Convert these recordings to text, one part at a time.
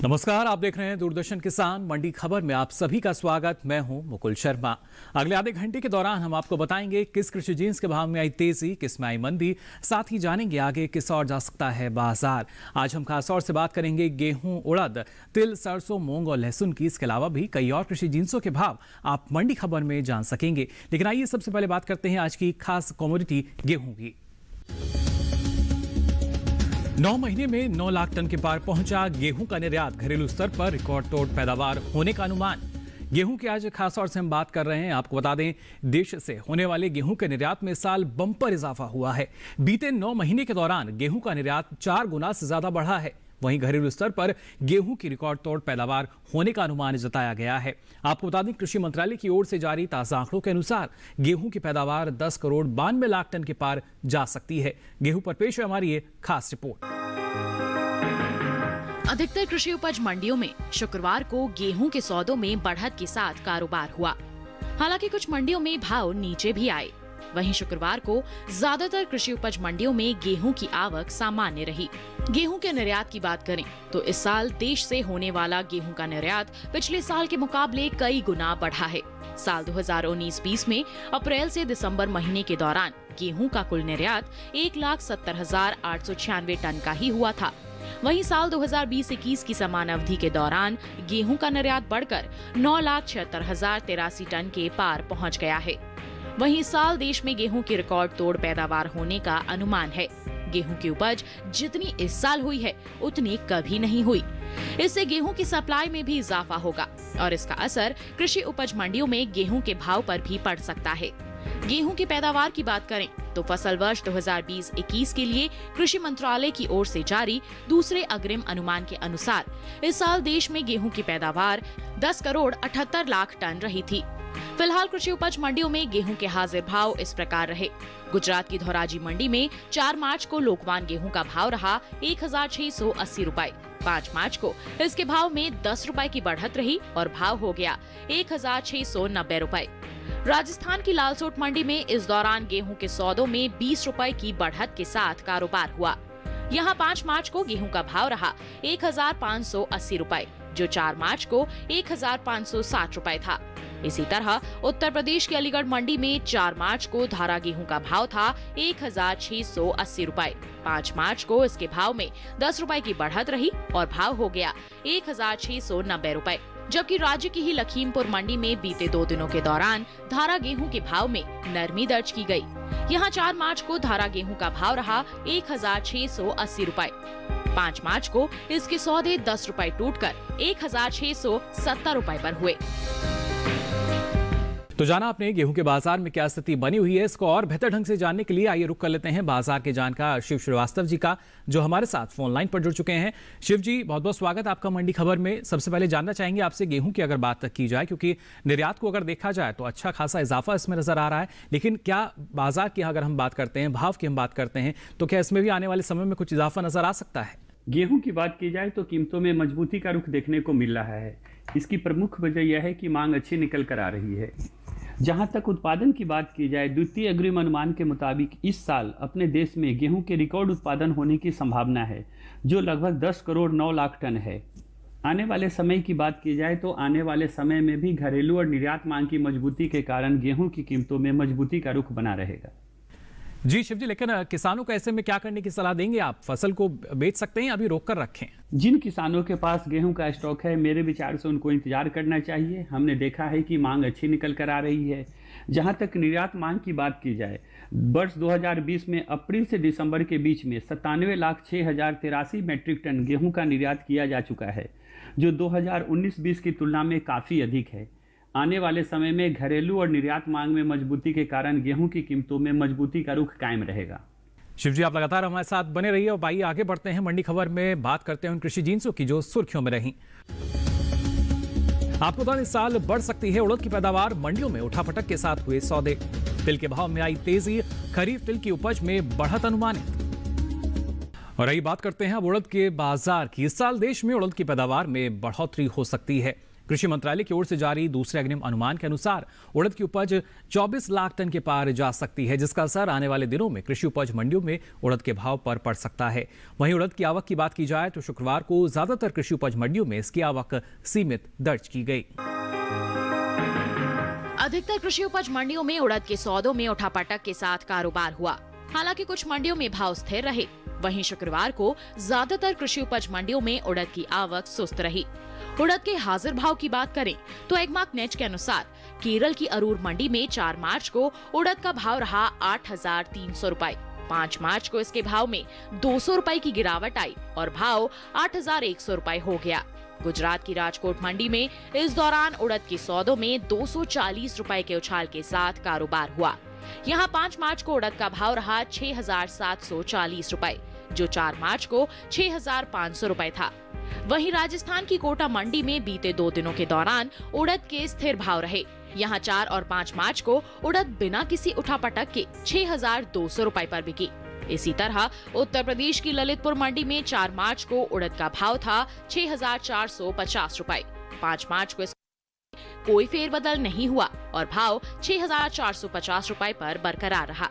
नमस्कार, आप देख रहे हैं दूरदर्शन किसान मंडी खबर में आप सभी का स्वागत। मैं हूं मुकुल शर्मा। अगले आधे घंटे के दौरान हम आपको बताएंगे किस कृषि जिन्स के भाव में आई तेजी, किस में आई मंदी, साथ ही जानेंगे आगे किस और जा सकता है बाजार। आज हम खास तौर से बात करेंगे गेहूं, उड़द, तिल, सरसों, मूंग और लहसुन की। इसके अलावा भी कई और कृषि जिन्सों के भाव आप मंडी खबर में जान सकेंगे। लेकिन आइए सबसे पहले बात करते हैं आज की खास कमोडिटी गेहूं की। 9 महीने में 9 लाख टन के पार पहुंचा गेहूं का निर्यात। घरेलू स्तर पर रिकॉर्ड तोड़ पैदावार होने का अनुमान। गेहूं की आज खास तौर से हम बात कर रहे हैं। आपको बता दें, देश से होने वाले गेहूं के निर्यात में इस साल बम्पर इजाफा हुआ है। बीते 9 महीने के दौरान गेहूं का निर्यात 4 गुना से ज्यादा बढ़ा है। वहीं घरेलू स्तर पर गेहूं की रिकॉर्ड तोड़ पैदावार होने का अनुमान जताया गया है। आपको बता दें, कृषि मंत्रालय की ओर से जारी ताजा आंकड़ों के अनुसार गेहूं की पैदावार 10 करोड़ 92 लाख टन के पार जा सकती है। गेहूं पर पेश है हमारी ये खास रिपोर्ट। अधिकतर कृषि उपज मंडियों में शुक्रवार को गेहूं के सौदों में बढ़त के साथ कारोबार हुआ। हालांकि कुछ मंडियों में भाव नीचे भी आए। वहीं शुक्रवार को ज्यादातर कृषि उपज मंडियों में गेहूं की आवक सामान्य रही। गेहूं के निर्यात की बात करें तो इस साल देश से होने वाला गेहूं का निर्यात पिछले साल के मुकाबले कई गुना बढ़ा है। साल 2019-20 में अप्रैल से दिसंबर महीने के दौरान गेहूं का कुल निर्यात 1,70,896 टन का ही हुआ था। वहीं साल 2020-21 की समान अवधि के दौरान गेहूं का निर्यात बढ़कर 9,76,083 टन के पार पहुंच गया है। वहीं इस साल देश में गेहूं की रिकॉर्ड तोड़ पैदावार होने का अनुमान है। गेहूं की उपज जितनी इस साल हुई है उतनी कभी नहीं हुई। इससे गेहूं की सप्लाई में भी इजाफा होगा और इसका असर कृषि उपज मंडियों में गेहूं के भाव पर भी पड़ सकता है। गेहूं की पैदावार की बात करें तो फसल वर्ष 2020-21 के लिए कृषि मंत्रालय की ओर से जारी दूसरे अग्रिम अनुमान के अनुसार इस साल देश में गेहूं की पैदावार 10 करोड़ 78 लाख टन रही थी। फिलहाल कृषि उपज मंडियों में गेहूं के हाजिर भाव इस प्रकार रहे। गुजरात की धोराजी मंडी में 4 मार्च को लोकवान गेहूं का भाव रहा 1,680 रुपए। 5 मार्च को इसके भाव में 10 रुपए की बढ़त रही और भाव हो गया 1,690 रुपए। राजस्थान की लालसोट मंडी में इस दौरान गेहूं के सौदों में 20 रुपए की बढ़त के साथ कारोबार हुआ। यहां 5 मार्च को गेहूं का भाव रहा 1,580 रुपए, जो 4 मार्च को 1,560 रुपए था। इसी तरह उत्तर प्रदेश की अलीगढ़ मंडी में 4 मार्च को धारा गेहूं का भाव था 1,680 रुपए। 5 मार्च को इसके भाव में 10 रुपए की बढ़त रही और भाव हो गया 1,690 रुपए। जबकि राज्य की ही लखीमपुर मंडी में बीते 2 दिनों के दौरान धारा गेहूं के भाव में नरमी दर्ज की गई। यहां 4 मार्च को धारा गेहूं का भाव रहा 1,680 रुपए। 5 मार्च को इसके सौदे 10 रुपए टूटकर 1,670 रुपए पर हुए। तो जाना आपने गेहूं के बाजार में क्या स्थिति बनी हुई है। इसको और बेहतर ढंग से जानने के लिए आइए रुक कर लेते हैं बाजार के जानकार शिव श्रीवास्तव जी का, जो हमारे साथ फोन लाइन पर जुड़ चुके हैं। शिव जी, बहुत बहुत स्वागत आपका मंडी खबर में। सबसे पहले जानना चाहेंगे आपसे, गेहूं की अगर बात की जाए, क्योंकि निर्यात को अगर देखा जाए तो अच्छा खासा इजाफा इसमें नजर आ रहा है, लेकिन क्या बाजार की अगर हम बात करते हैं, भाव की हम बात करते हैं, तो क्या इसमें भी आने वाले समय में कुछ इजाफा नजर आ सकता है? गेहूं की बात की जाए तो कीमतों में मजबूती का रुख देखने को मिल रहा है। इसकी प्रमुख वजह यह है कि मांग अच्छी निकल कर आ रही है। जहां तक उत्पादन की बात की जाए, द्वितीय अग्रिम अनुमान के मुताबिक इस साल अपने देश में गेहूं के रिकॉर्ड उत्पादन होने की संभावना है, जो लगभग 10 करोड़ 9 लाख टन है। आने वाले समय की बात की जाए तो आने वाले समय में भी घरेलू और निर्यात मांग की मजबूती के कारण गेहूं की कीमतों में मजबूती का रुख बना रहेगा। जी शिव जी, लेकिन किसानों को ऐसे में क्या करने की सलाह देंगे आप? फसल को बेच सकते हैं, अभी रोक कर रखें? जिन किसानों के पास गेहूं का स्टॉक है, मेरे विचार से उनको इंतजार करना चाहिए। हमने देखा है कि मांग अच्छी निकल कर आ रही है। जहां तक निर्यात मांग की बात की जाए, वर्ष 2020 में अप्रैल से दिसंबर के बीच में 97,06,083 मैट्रिक टन गेहूं का निर्यात किया जा चुका है, जो 2019-20 की तुलना में काफ़ी अधिक है। आने वाले समय में घरेलू और निर्यात मांग में मजबूती के कारण गेहूं की कीमतों में मजबूती का रुख कायम रहेगा। शिव जी, आप लगातार हमारे साथ बने रहिए और आइए आगे बढ़ते हैं। मंडी खबर में बात करते हैं उन कृषि जिन्सों की जो सुर्खियों में रही। आपको बता दें, इस साल बढ़ सकती है उड़द की पैदावार। मंडियों में उठापटक के साथ हुए सौदे। तिल के भाव में आई तेजी, खरीफ तिल की उपज में बढ़त अनुमानित। और यही बात करते हैं अब उड़द के बाजार की। इस साल देश में उड़द की पैदावार में बढ़ोतरी हो सकती है। कृषि मंत्रालय की ओर से जारी दूसरे अग्रिम अनुमान के अनुसार उड़द की उपज 24 लाख टन के पार जा सकती है, जिसका असर आने वाले दिनों में कृषि उपज मंडियों में उड़द के भाव पर पड़ सकता है। वहीं उड़द की आवक की बात की जाए तो शुक्रवार को ज्यादातर कृषि उपज मंडियों में इसकी आवक सीमित दर्ज की गई। अधिकतर कृषि उपज मंडियों में उड़द के सौदों में उठापटक के साथ कारोबार हुआ। हालांकि कुछ मंडियों में भाव स्थिर रहे। वहीं शुक्रवार को ज्यादातर कृषि उपज मंडियों में उड़द की आवक सुस्त रही। उड़द के हाजिर भाव की बात करें तो एगमार्क नेट के अनुसार केरल की अरूर मंडी में 4 मार्च को उड़द का भाव रहा 8,300 रुपए। 5 मार्च को इसके भाव में 200 रुपए की गिरावट आई और भाव 8,100 रुपए हो गया। गुजरात की राजकोट मंडी में इस दौरान उड़द के सौदों में 240 रुपए के उछाल के साथ कारोबार हुआ। यहाँ 5 मार्च को उड़द का भाव रहा 6,740 रुपए, जो 4 मार्च को 6,500 रुपए था। वहीं राजस्थान की कोटा मंडी में बीते 2 दिनों के दौरान उड़द के स्थिर भाव रहे। यहाँ 4 और 5 मार्च को उड़द बिना किसी उठापटक के 6,200 रुपए पर बिकी। इसी तरह उत्तर प्रदेश की ललितपुर मंडी में 4 मार्च को उड़द का भाव था 6,450 रुपए। 5 मार्च को कोई फेरबदल नहीं हुआ और भाव 6,450 रुपए पर बरकरार रहा।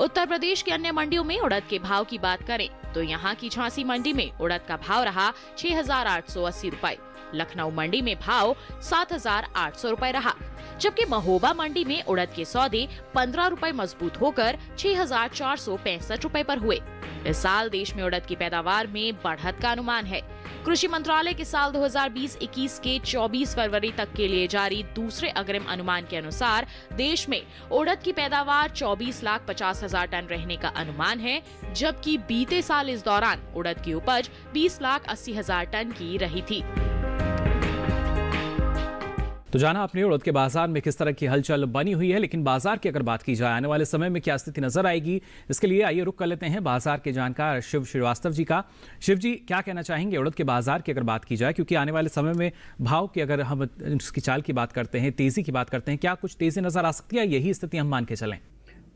उत्तर प्रदेश की अन्य मंडियों में उड़द के भाव की बात करें तो यहाँ की झांसी मंडी में उड़द का भाव रहा 6,880 रुपए। लखनऊ मंडी में भाव 7,800 रुपए रहा, जबकि महोबा मंडी में उड़द के सौदे 15 रुपए मजबूत होकर 6,465 रुपए पर हुए। इस साल देश में उड़द की पैदावार में बढ़त का अनुमान है। कृषि मंत्रालय के साल 2020-21 के 24 फरवरी तक के लिए जारी दूसरे अग्रिम अनुमान के अनुसार देश में उड़द की पैदावार 24,50,000 टन रहने का अनुमान है, जबकि बीते साल इस दौरान उड़द की उपज 20,80,000 टन की रही थी। तो जाना आपने उड़द के बाजार में किस तरह की हलचल बनी हुई है, लेकिन बाजार की अगर बात की जाए आने वाले समय में क्या स्थिति नजर आएगी, इसके लिए आइए रुक कर लेते हैं बाजार के जानकार शिव श्रीवास्तव जी का। शिव जी, क्या कहना चाहेंगे उड़द के बाजार की अगर बात की जाए, क्योंकि आने वाले समय में भाव की अगर हम इसकी चाल की बात करते हैं, तेजी की बात करते हैं, क्या कुछ तेजी नजर आ सकती है, यही स्थिति हम मान के चलें?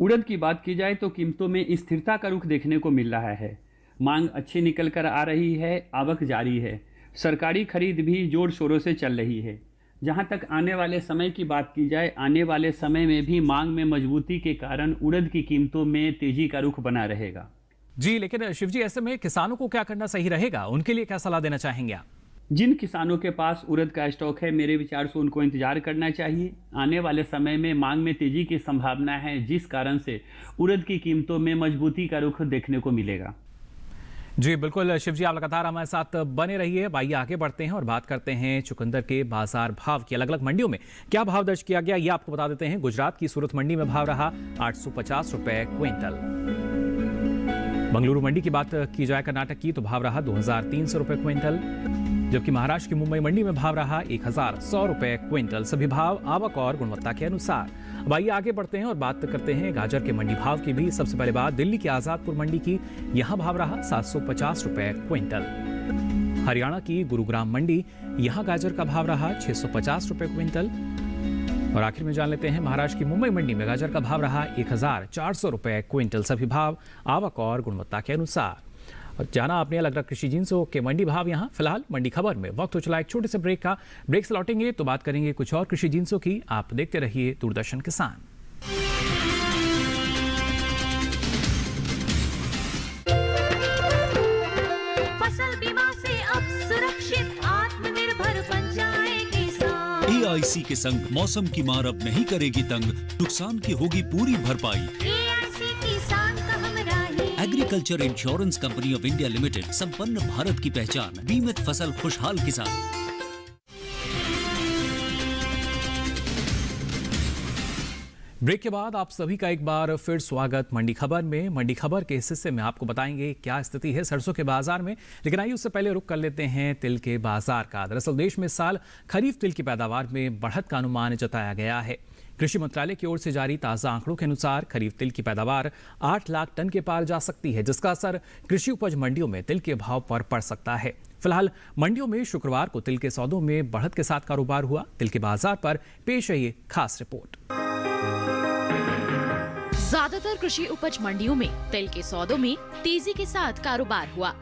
उड़द की बात की जाए तो कीमतों में स्थिरता का रुख देखने को मिल रहा है। मांग अच्छी निकल कर आ रही है, आवक जारी है, सरकारी खरीद भी जोर शोरों से चल रही है। जहां तक आने वाले समय की बात की जाए, आने वाले समय में भी मांग में मजबूती के कारण उड़द की कीमतों में तेजी का रुख बना रहेगा। जी, लेकिन शिव जी, ऐसे में किसानों को क्या करना सही रहेगा, उनके लिए क्या सलाह देना चाहेंगे आप? जिन किसानों के पास उड़द का स्टॉक है, मेरे विचार से उनको इंतजार करना चाहिए। आने वाले समय में मांग में तेजी की संभावना है, जिस कारण से उड़द की कीमतों में मजबूती का रुख देखने को मिलेगा। जी बिल्कुल शिव जी, आप लगातार हमारे साथ बने रहिए। आइए आगे बढ़ते हैं और बात करते हैं चुकंदर के बाजार भाव की। अलग अलग मंडियों में क्या भाव दर्ज किया गया, ये आपको बता देते हैं। गुजरात की सूरत मंडी में भाव रहा 850 रुपए क्विंटल। बंगलुरु मंडी की बात की जाए कर्नाटक की तो भाव रहा 2,300 रुपए क्विंटल, जबकि महाराष्ट्र की मुंबई मंडी में भाव रहा 1,100 रुपए क्विंटल। सभी भाव आवक और गुणवत्ता के अनुसार। अब आइए आगे बढ़ते हैं और बात करते हैं गाजर के मंडी भाव की भी। सबसे पहले बात दिल्ली की आजादपुर मंडी की, यहां भाव रहा 750 रुपए क्विंटल। हरियाणा की गुरुग्राम मंडी, यहां गाजर का भाव रहा 650 रुपए क्विंटल। और आखिर में जान लेते हैं महाराष्ट्र की मुंबई मंडी में गाजर का भाव रहा 1,400 रुपए क्विंटल। सभी भाव आवक और गुणवत्ता के अनुसार। और जाना आपने अलग अलग कृषि जिन्सों के मंडी भाव यहाँ। फिलहाल मंडी खबर में वक्त हो चला एक छोटे से ब्रेक का। ब्रेक से लौटेंगे तो बात करेंगे कुछ और कृषि जिन्सों की। आप देखते रहिए दूरदर्शन किसान। फसल बीमा से अब सुरक्षित आत्मनिर्भर बन जाए किसान। AIC के संग मौसम की मार अब नहीं करेगी तंग, नुकसान की होगी पूरी भरपाई। Agriculture insurance company of India limited, संपन्न भारत की पहचान, बीमित फसल खुशहाल किसान। ब्रेक के बाद आप सभी का एक बार फिर स्वागत मंडी खबर में। मंडी खबर के इस हिस्से में आपको बताएंगे क्या स्थिति है सरसों के बाजार में, लेकिन आइए उससे पहले रुक कर लेते हैं तिल के बाजार का। दरअसल देश में इस साल खरीफ तिल की पैदावार में बढ़त का अनुमान जताया गया है। कृषि मंत्रालय की ओर से जारी ताजा आंकड़ों के अनुसार खरीफ तिल की पैदावार 8 लाख टन के पार जा सकती है, जिसका असर कृषि उपज मंडियों में तिल के भाव पर पड़ सकता है। फिलहाल मंडियों में शुक्रवार को तिल के सौदों में बढ़त के साथ कारोबार हुआ। तिल के बाजार पर पेश है ये खास रिपोर्ट। ज्यादातर कृषि उपज मंडियों में तिल के सौदों में तेजी के साथ कारोबार हुआ।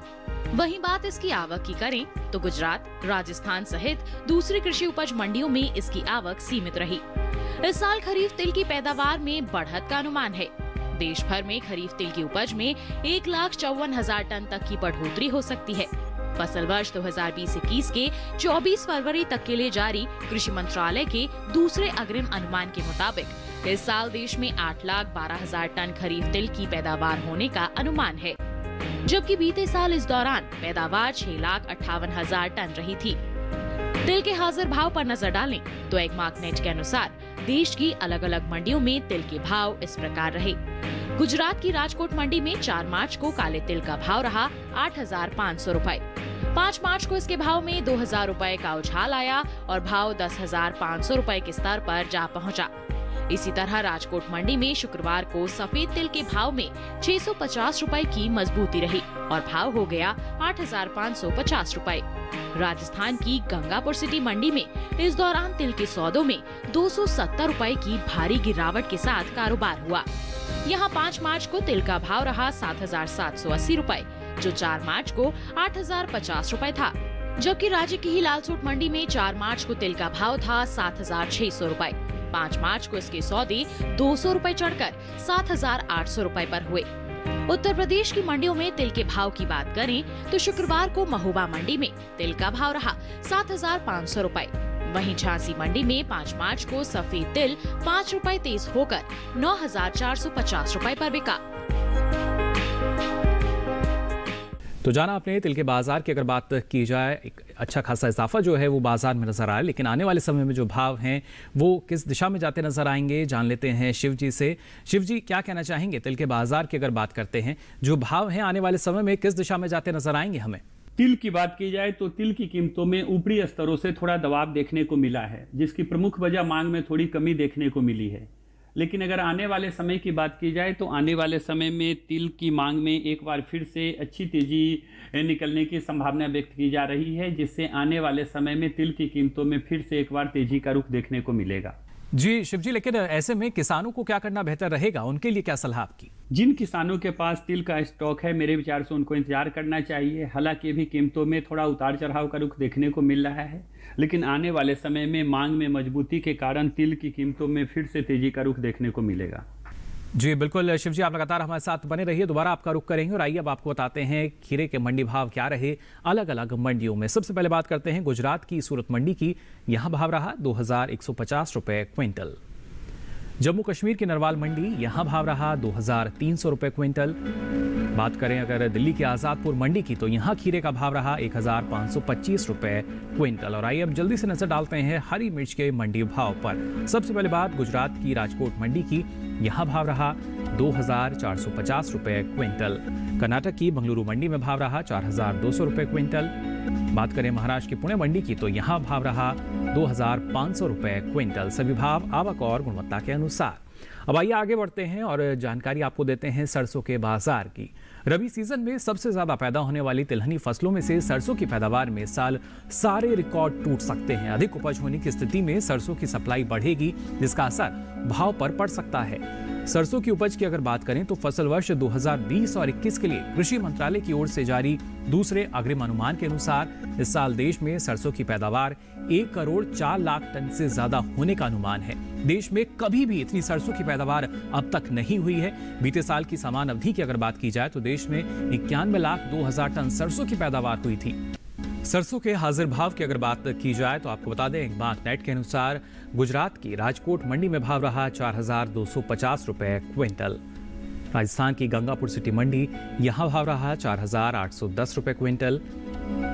वहीं बात इसकी आवक की करें तो गुजरात, राजस्थान सहित दूसरी कृषि उपज मंडियों में इसकी आवक सीमित रही। इस साल खरीफ तिल की पैदावार में बढ़त का अनुमान है। देश भर में खरीफ तिल की उपज में 1,54,000 टन तक की बढ़ोतरी हो सकती है। फसल वर्ष 2020-21 के 24 फरवरी तक के लिए जारी कृषि मंत्रालय के दूसरे अग्रिम अनुमान के मुताबिक इस साल देश में 8,12,000 टन खरीफ तिल की पैदावार होने का अनुमान है, जबकि बीते साल इस दौरान पैदावार 6,58,000 टन रही थी। तिल के हाजिर भाव पर नजर डालें तो एगमार्कनेट के अनुसार देश की अलग अलग मंडियों में तिल के भाव इस प्रकार रहे। गुजरात की राजकोट मंडी में 4 मार्च को काले तिल का भाव रहा 8,500 रुपए। 5 मार्च को इसके भाव में 2,000 रुपए का उछाल आया और भाव 10,500 रुपए के स्तर पर जा पहुंचा। इसी तरह राजकोट मंडी में शुक्रवार को सफेद तिल के भाव में 650 रुपए की मजबूती रही और भाव हो गया 8,550 रुपए। राजस्थान की गंगापुर सिटी मंडी में इस दौरान तिल के सौदों में 270 रुपए की भारी गिरावट के साथ कारोबार हुआ। यहाँ 5 मार्च को तिल का भाव रहा 7,780 रुपए, जो 4 मार्च को 8,050 रुपए था, जबकि राज्य की ही लालसोट मंडी में 4 मार्च को तिल का भाव था 7,600 रुपए। 5 मार्च को इसके सौदे 200 रुपए चढ़कर 7,800 रुपए पर हुए। उत्तर प्रदेश की मंडियों में तिल के भाव की बात करें तो शुक्रवार को महोबा मंडी में तिल का भाव रहा 7,500 रुपए। वहीं झांसी मंडी में 5 मार्च को सफेद तिल 5 रुपए तेज होकर 9,450 रुपए पर बिका। तो जाना आपने तिल के बाजार की अगर बात की जाए, एक अच्छा खासा इजाफा जो है वो बाजार में नजर आया, लेकिन आने वाले समय में जो भाव हैं वो किस दिशा में जाते नजर आएंगे, जान लेते हैं शिव जी से। शिव जी, क्या कहना चाहेंगे तिल के बाजार की अगर बात करते हैं, जो भाव हैं आने वाले समय में किस दिशा में जाते नजर आएंगे हमें? तिल की बात की जाए तो तिल की कीमतों में ऊपरी स्तरों से थोड़ा दबाव देखने को मिला है, जिसकी प्रमुख वजह मांग में थोड़ी कमी देखने को मिली है। लेकिन अगर आने वाले समय की बात की जाए तो आने वाले समय में तिल की मांग में एक बार फिर से अच्छी तेजी निकलने की संभावना व्यक्त की जा रही है, जिससे आने वाले समय में तिल की कीमतों में फिर से एक बार तेजी का रुख देखने को मिलेगा। जी शिव जी, लेकिन ऐसे में किसानों को क्या करना बेहतर रहेगा, उनके लिए क्या सलाह आपकी? जिन किसानों के पास तिल का स्टॉक है, मेरे विचार से उनको इंतजार करना चाहिए। हालांकि अभी कीमतों में थोड़ा उतार चढ़ाव का रुख देखने को मिल रहा है, लेकिन आने वाले समय में मांग में मजबूती के कारण तिल की कीमतों में फिर से तेजी का रुख देखने को मिलेगा। जी बिल्कुल शिव जी, आप लगातार हमारे साथ बने रहिए, दोबारा आपका रुख करेंगे। और आइए अब आपको बताते हैं खीरे के मंडी भाव क्या रहे अलग अलग मंडियों में। सबसे पहले बात करते हैं गुजरात की सूरत मंडी की। यहाँ भाव रहा 2,150 रुपए क्विंटल। जम्मू कश्मीर की नरवाल मंडी, यहाँ भाव रहा 2,300 रुपए क्विंटल। बात करें अगर दिल्ली की आज़ादपुर मंडी की, तो यहाँ खीरे का भाव रहा 1,525 रुपए क्विंटल। और आइए अब जल्दी से नजर डालते हैं हरी मिर्च के मंडी भाव पर। सबसे पहले बात गुजरात की राजकोट मंडी की, यहाँ भाव रहा 2,450 रुपए क्विंटल। कर्नाटक की बंगलुरु मंडी में भाव रहा 4,200 रुपए क्विंटल। बात करें महाराष्ट्र की पुणे मंडी की, तो यहाँ भाव रहा 2,500 रुपए क्विंटल। सभी भाव आवक और गुणवत्ता के अनुसार। अब आइए आगे बढ़ते हैं और जानकारी आपको देते हैं सरसों के बाजार की। रबी सीजन में सबसे ज्यादा पैदा होने वाली तिलहनी फसलों में से सरसों की पैदावार में साल सारे रिकॉर्ड टूट सकते हैं। अधिक उपज होने की स्थिति में सरसों की सप्लाई बढ़ेगी, जिसका असर भाव पर पड़ सकता है। सरसों की उपज की अगर बात करें तो फसल वर्ष 2020 और 21 के लिए कृषि मंत्रालय की ओर से जारी दूसरे अग्रिम अनुमान के अनुसार इस साल देश में सरसों की पैदावार 1,04,00,000 टन से ज्यादा होने का अनुमान है। देश में कभी भी इतनी सरसों की पैदावार अब तक नहीं हुई है। बीते साल की समान अवधि की अगर बात की जाए तो देश में 91,02,000 टन सरसों की पैदावार हुई थी। सरसों के हाजिर भाव की अगर बात की जाए तो आपको बता दें एगमार्कनेट के अनुसार गुजरात की राजकोट मंडी में भाव रहा 4,250 रुपए क्विंटल। राजस्थान की गंगापुर सिटी मंडी, यहाँ भाव रहा 4,810 रुपए क्विंटल।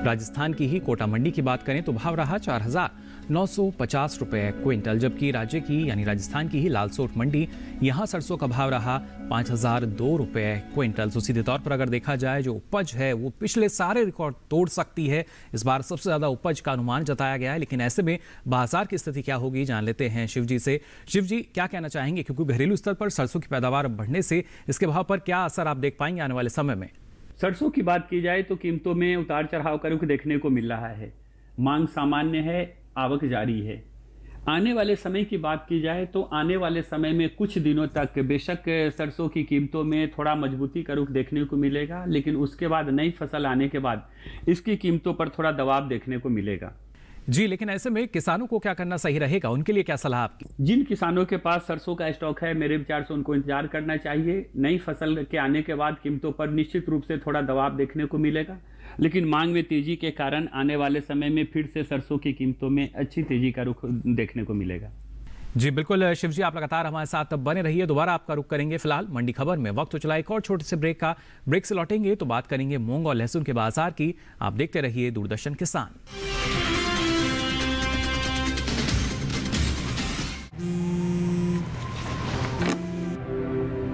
राजस्थान की ही कोटा मंडी की बात करें तो भाव रहा 4,950 रुपए क्विंटल। जबकि राज्य की यानी राजस्थान की ही लालसोट मंडी, यहाँ सरसों का भाव रहा 5,002 रुपए क्विंटल। तो सीधे तौर पर अगर देखा जाए जो उपज है वो पिछले सारे रिकॉर्ड तोड़ सकती है। इस बार सबसे ज्यादा उपज का अनुमान जताया गया है, लेकिन ऐसे में बाजार की स्थिति क्या होगी जान लेते हैं शिव जी से। शिव जी, क्या कहना चाहेंगे, क्योंकि घरेलू स्तर पर सरसों की पैदावार बढ़ने से इसके भाव पर क्या असर आप देख पाएंगे आने वाले समय में? सरसों की बात की जाए तो कीमतों में उतार चढ़ाव का रुख देखने को मिल रहा है। मांग सामान्य है, आवक जारी है। आने वाले समय की बात की जाए तो आने वाले समय में कुछ दिनों तक बेशक सरसों की कीमतों में थोड़ा मजबूती का रुख देखने को मिलेगा, लेकिन उसके बाद नई फसल आने के बाद इसकी कीमतों पर थोड़ा दबाव देखने को मिलेगा। जी, लेकिन ऐसे में किसानों को क्या करना सही रहेगा, उनके लिए क्या सलाह आपकी? जिन किसानों के पास सरसों का स्टॉक है, मेरे विचार से उनको इंतजार करना चाहिए। नई फसल के आने के बाद कीमतों पर निश्चित रूप से थोड़ा दबाव देखने को मिलेगा, लेकिन मांग में तेजी के कारण आने वाले समय में फिर से सरसों की कीमतों में अच्छी तेजी का रुख देखने को मिलेगा। जी बिल्कुल शिव जी, आप लगातार हमारे साथ बने रहिए। दोबारा आपका रुख करेंगे फिलहाल मंडी खबर में। वक्त तो चला एक और छोटे से ब्रेक का। ब्रेक से लौटेंगे तो बात करेंगे मूंग और लहसुन के बाजार की। आप देखते रहिए दूरदर्शन किसान।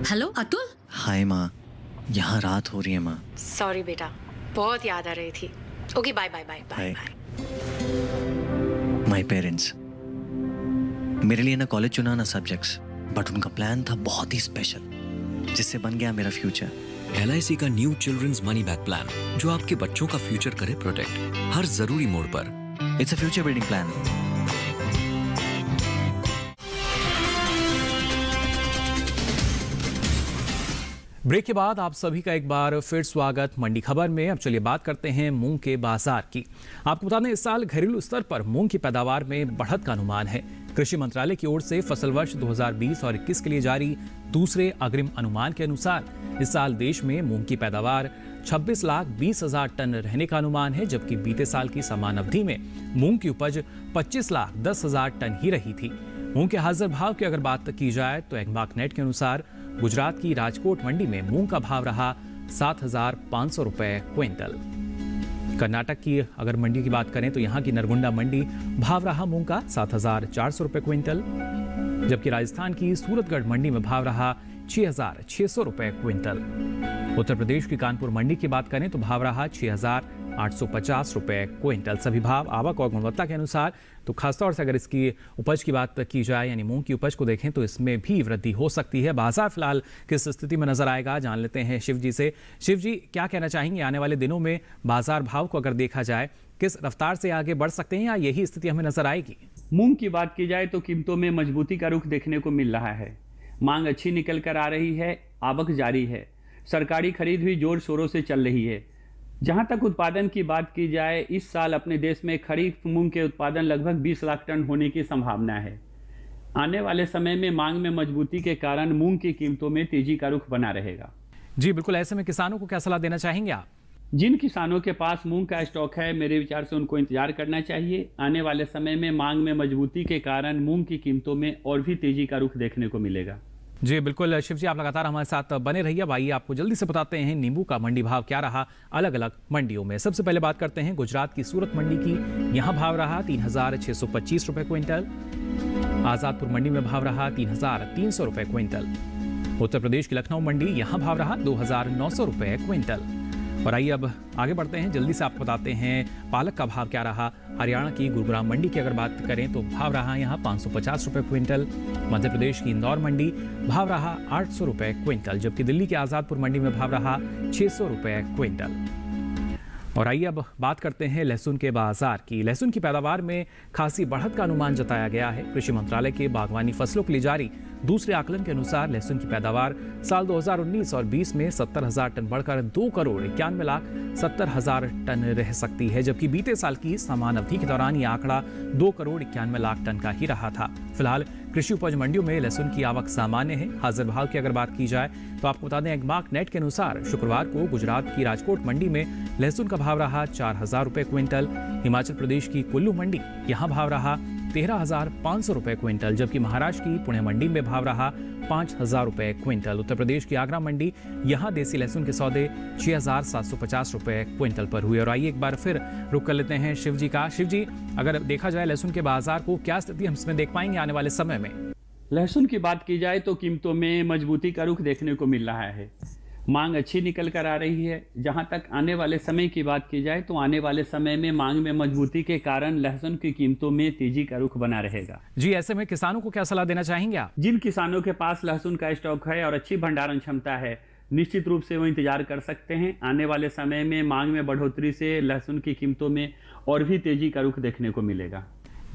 हेलो अतुल। हाय माँ, यहाँ रात हो रही है माँ। सॉरी बेटा, बहुत याद आ रही थी। Okay bye bye bye bye bye. My parents, मेरे लिए ना कॉलेज चुना ना सब्जेक्ट्स, बट उनका प्लान था बहुत ही स्पेशल, जिससे बन गया मेरा फ्यूचर। LIC का new children's money back plan, जो आपके बच्चों का फ्यूचर करे प्रोटेक्ट हर जरूरी मोड़ पर। It's a future building plan. Break के बाद आप सभी का एक बार फिर स्वागत मंडी खबर में। अब चलिए बात करते हैं मूंग के बाजार की। आपको बता दें, इस साल घरेलू स्तर पर मूंग की पैदावार में बढ़त का अनुमान है। कृषि मंत्रालय की ओर से फसल वर्ष 2020 और 21 के लिए जारी दूसरे अग्रिम अनुमान के अनुसार इस साल देश में मूंग की पैदावार 26,20,000 टन रहने का अनुमान है, जबकि बीते साल की समान अवधि में मूंग की उपज 25,10,000 टन ही रही थी। मूंग के हाजिर भाव की अगर बात की जाए तो एग्मार्क नेट के अनुसार गुजरात की राजकोट मंडी में मूंग का भाव रहा 7,500 रुपए क्विंटल। कर्नाटक की अगर मंडी की बात करें तो यहाँ की नरगुंडा मंडी भाव रहा मूंग का 7,400 रुपए क्विंटल, जबकि राजस्थान की सूरतगढ़ मंडी में भाव रहा 6,600 रुपए क्विंटल। उत्तर प्रदेश की कानपुर मंडी की बात करें तो भाव रहा 6,850 रुपए क्विंटल। सभी भाव आवक और गुणवत्ता के अनुसार। तो खासतौर से अगर इसकी उपज की बात की जाए, यानी मूंग की उपज को देखें, तो इसमें भी वृद्धि हो सकती है। बाजार फिलहाल किस स्थिति में नजर आएगा, जान लेते हैं शिव जी से। शिव जी, क्या कहना चाहेंगे, आने वाले दिनों में बाजार भाव को अगर देखा जाए, किस रफ्तार से आगे बढ़ सकते हैं या यही स्थिति हमें नजर आएगी? मूंग की बात की जाए तो कीमतों में मजबूती का रुख देखने को मिल रहा है। मांग अच्छी निकल कर आ रही है, आवक जारी है, सरकारी खरीद भी जोर शोरों से चल रही है। जहां तक उत्पादन की बात की जाए, इस साल अपने देश में खरीफ मूंग के उत्पादन लगभग 20 लाख टन होने की संभावना है। आने वाले समय में मांग में मजबूती के कारण मूंग की कीमतों में तेजी का रुख बना रहेगा। जी बिल्कुल, ऐसे में किसानों को क्या सलाह देना चाहेंगे आप? जिन किसानों के पास मूंग का स्टॉक है, मेरे विचार से उनको इंतजार करना चाहिए। आने वाले समय में मांग में मजबूती के कारण मूंग की कीमतों में और भी तेजी का रुख देखने को मिलेगा। जी बिल्कुल शिव जी, आप लगातार हमारे साथ बने रहिए। अब आइए आपको जल्दी से बताते हैं नींबू का मंडी भाव क्या रहा अलग अलग मंडियों में। सबसे पहले बात करते हैं गुजरात की सूरत मंडी की। यहाँ भाव रहा 3,625 रुपए क्विंटल। आजादपुर मंडी में भाव रहा 3,300 रुपए क्विंटल। उत्तर प्रदेश की लखनऊ मंडी, यहाँ भाव रहा 2,900 रुपए क्विंटल। और आइए अब आगे बढ़ते हैं, जल्दी से आपको बताते हैं पालक का भाव क्या रहा। हरियाणा की गुरुग्राम मंडी की अगर बात करें तो भाव रहा यहाँ 550 रुपए क्विंटल। मध्य प्रदेश की इंदौर मंडी भाव रहा 800 रुपए क्विंटल, जबकि दिल्ली के आजादपुर मंडी में भाव रहा 600 रुपए क्विंटल। और आइए अब बात करते हैं लहसुन के बाजार की। लहसुन की पैदावार में खासी बढ़त का अनुमान जताया गया है। कृषि मंत्रालय के बागवानी फसलों के लिए जारी दूसरे आकलन के अनुसार लहसुन की पैदावार साल 2019 और 20 में 70,000 टन बढ़कर 2,91,70,000 टन रह सकती है, जबकि बीते साल की समान अवधि के दौरान यह आंकड़ा 2,91,00,000 टन का ही रहा था। फिलहाल कृषि उपज मंडियों में लहसुन की आवक सामान्य है। हाजिर भाव की अगर बात की जाए तो आपको बता दें, एग्मार्क नेट के अनुसार शुक्रवार को गुजरात की राजकोट मंडी में लहसुन का भाव रहा 4,000 रुपए क्विंटल। हिमाचल प्रदेश की कुल्लू मंडी, यहाँ भाव रहा 13,500 रुपए क्विंटल, जबकि महाराष्ट्र की पुणे मंडी में भाव रहा 5,000 रुपए क्विंटल। उत्तर प्रदेश की आगरा मंडी, यहाँ देसी लहसुन के सौदे 6,750 रुपए क्विंटल पर हुए। और आइए एक बार फिर रुक कर लेते हैं शिव जी का। शिव जी, अगर देखा जाए लहसुन के बाजार को, क्या स्थिति हम इसमें देख पाएंगे आने वाले समय में? लहसुन की बात की जाए तो कीमतों में मजबूती का रुख देखने को मिल रहा है। मांग अच्छी निकल कर आ रही है। जहां तक आने वाले समय की बात की जाए तो आने वाले समय में मांग में मजबूती के कारण लहसुन की कीमतों में तेजी का रुख बना रहेगा। जी, ऐसे में किसानों को क्या सलाह देना चाहेंगे आप? जिन किसानों के पास लहसुन का स्टॉक है और अच्छी भंडारण क्षमता है, निश्चित रूप से वो इंतजार कर सकते हैं। आने वाले समय में मांग में बढ़ोतरी से लहसुन की कीमतों में और भी तेजी का रुख देखने को मिलेगा।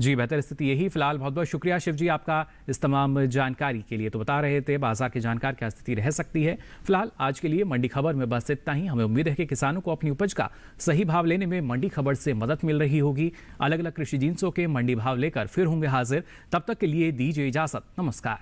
जी, बेहतर स्थिति यही। फिलहाल बहुत बहुत शुक्रिया शिव जी आपका इस तमाम जानकारी के लिए। तो बता रहे थे बाजार के जानकार क्या स्थिति रह सकती है। फिलहाल आज के लिए मंडी खबर में बस इतना ही। हमें उम्मीद है कि किसानों को अपनी उपज का सही भाव लेने में मंडी खबर से मदद मिल रही होगी। अलग अलग कृषि जिन्सों के मंडी भाव लेकर फिर होंगे हाजिर। तब तक के लिए दीजिए इजाजत। नमस्कार।